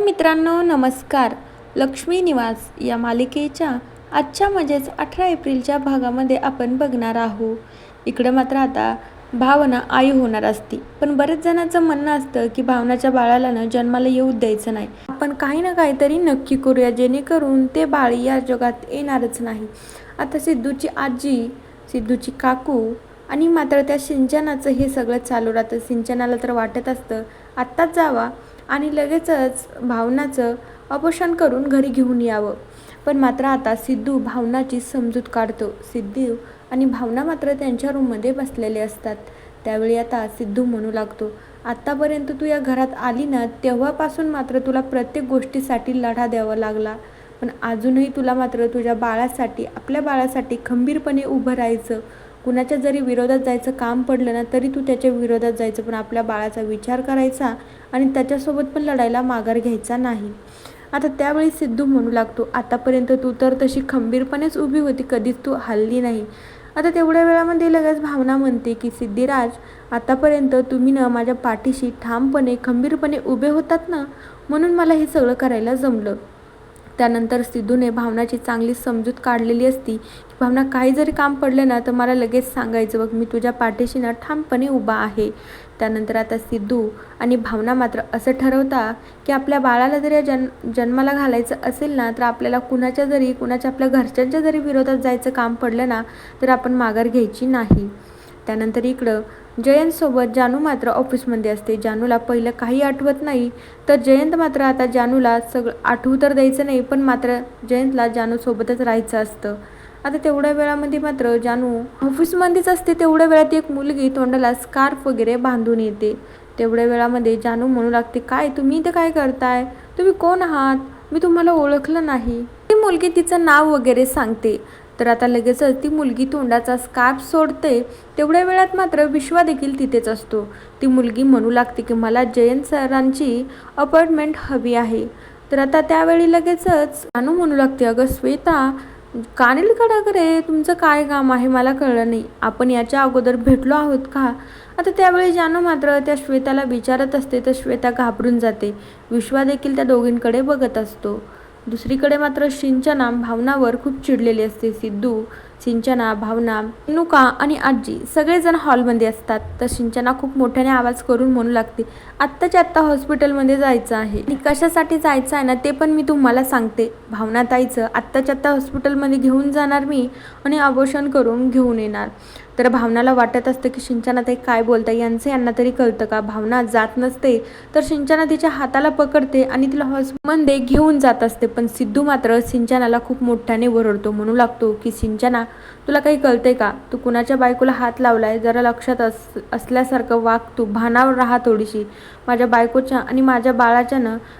मित्रांनो नमस्कार. लक्ष्मी निवास या मालिकेच्या आजच्या म्हणजेच 18 एप्रिलच्या भागामध्ये आपण बघणार आहोत. इकडं मात्र आता भावना आई होणार असती, पण बरेच जणांचं म्हणणं असतं की भावनाच्या बाळाला जन्माला येऊ द्यायचं नाही. आपण काही ना काहीतरी नक्की करूया जेणेकरून ते बाळ या जगात येणारच नाही. आता सिद्धूची आजी, सिद्धूची काकू आणि मात्र त्या सिंचनाचं हे सगळं चालू राहतं. सिंचनाला तर वाटत असतं आत्ताच जावा आणि लगेचच भावनाचं ऑपरेशन करून घरी घेऊन यावं. पण मात्र आता सिद्धू भावनाची समजूत काढतो. सिद्धू आणि भावना मात्र त्यांच्या रूममध्ये बसलेले असतात. त्यावेळी आता सिद्धू म्हणू लागतो, आत्तापर्यंत तू या घरात आली ना तेव्हापासून मात्र तुला प्रत्येक गोष्टीसाठी लढा द्यावा लागला, पण अजूनही तुला मात्र तुझ्या बाळासाठी, आपल्या बाळासाठी खंबीरपणे उभं राहायचं. कुणाच्या जरी विरोधात जायचं काम पडलं ना तरी तू त्याच्या विरोधात जायचं, पण आपल्या बाळाचा विचार करायचा आणि त्याच्यासोबत पण लढायला माघार घ्यायचा नाही. आता त्यावेळी सिद्धू म्हणू लागतो, आतापर्यंत तू तर तशी खंबीरपणेच उभी होती, कधीच तू हलली नाही. आता तेवढ्या वेळामध्ये लगेच भावना म्हणते की सिद्धिराज, आतापर्यंत तुम्ही माझ्या पाठीशी ठामपणे खंबीरपणे उभे होतात ना, म्हणून मला हे सगळं करायला जमलं. त्यानंतर सिद्धूने भावनाची चांगली समजूत काढलेली असती की भावना काही जरी काम पडलं ना तर मला लगेच सांगायचं, बघ मी तुझ्या पाठीशी ठामपणे उभा आहे. त्यानंतर आता सिद्धू आणि भावना मात्र असं ठरवता की आपल्या बाळाला जरी जन्माला घालायचं असेल ना तर आपल्याला कुणाच्या आपल्या घरच्यांच्या जरी विरोधात जायचं काम पडलं ना तर आपण माघार घ्यायची नाही. त्यानंतर इकडं जयंतसोबत जानू मात्र ऑफिसमध्ये असते. जानूला पहिलं काही आठवत नाही, तर जयंत मात्र आता जानूला सगळं आठवू तर द्यायचं नाही, पण मात्र जयंतला जानूसोबतच राहायचं असतं. आता तेवढ्या वेळामध्ये मात्र जानू ऑफिसमध्येच असते. तेवढ्या वेळात एक मुलगी तोंडाला स्कार्फ वगैरे बांधून येते. तेवढ्या वेळामध्ये जानू म्हणू लागते, काय तुम्ही इथे काय करताय, तुम्ही कोण आहात, मी तुम्हाला ओळखलं नाही. ती मुलगी तिचं नाव वगैरे सांगते. तर आता लगेचच ती मुलगी तोंडाचा स्कार्फ सोडते. तेवढ्या वेळात मात्र विश्वा देखील तिथेच असतो. ती मुलगी म्हणू लागते की मला जयंत सरांची अपॉइंटमेंट हवी आहे. तर आता त्यावेळी लगेचच जानू म्हणू लागते, अगं श्वेता, कानेल कडे तुमचं काय काम आहे मला कळलं नाही, आपण याच्या अगोदर भेटलो आहोत का. आता त्यावेळी जानू मात्र त्या श्वेताला विचारत असते, तर श्वेता घाबरून जाते. विश्वा देखील त्या दोघींकडे बघत असतो. दुसरीकडे मात्र सिंचना भावनावर खूप चिडलेली असते. सिद्धू, सिंचना, भावना, नुका आणि आजी सगळेजण हॉलमध्ये असतात. तर सिंचना खूप मोठ्याने आवाज करून म्हणू लागते, आत्ताच्या आत्ता हॉस्पिटलमध्ये जायचं आहे आणि कशासाठी जायचं आहे ना ते पण मी तुम्हाला सांगते. भावना ताईचं आत्ताच्या आत्ता हॉस्पिटलमध्ये घेऊन जाणार मी आणि अबॉर्शन करून घेऊन येणार. तर भावनाला वाटत असतं की सिंचना ताई काय बोलताय, यांना तरी कळतं का. भावना जात नसते, तर सिंचना तिच्या हाताला पकडते आणि तिला हॉस्पिटलमध्ये घेऊन जात असते. पण सिद्धू मात्र सिंचनाला खूप मोठ्याने ओरडतो. म्हणू लागतो की सिंचना, तुला काही कळतंय का, तू कुणाच्या बायकोला हात लावलाय, जरा लक्षात असल्यासारखं वाग, तू भानावर राहा थोडीशी. माझ्या बायकोच्या आणि माझ्या बाळाच्या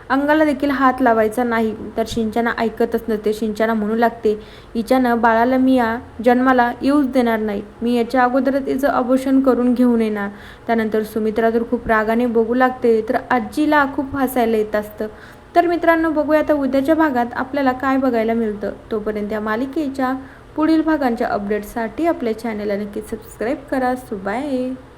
अंगाला देखील हात लावायचा नाही. तर सिंचना ऐकतच नसते. सिंचना म्हणू लागते, हिच्यानं बाळाला मी या जन्माला येऊच देणार नाही, मी याच्या अगोदरच तिचं अबॉर्शन करून घेऊन येणार. त्यानंतर सुमित्रा तर खूप रागाने बघू लागते, तर आजीला खूप हसायला येत असतं. तर मित्रांनो, बघूया आता उद्याच्या भागात आपल्याला काय बघायला मिळतं. तोपर्यंत या मालिकेच्या पुढील भागांच्या अपडेटसाठी आपल्या चॅनलला नक्की सबस्क्राईब करा. बाय.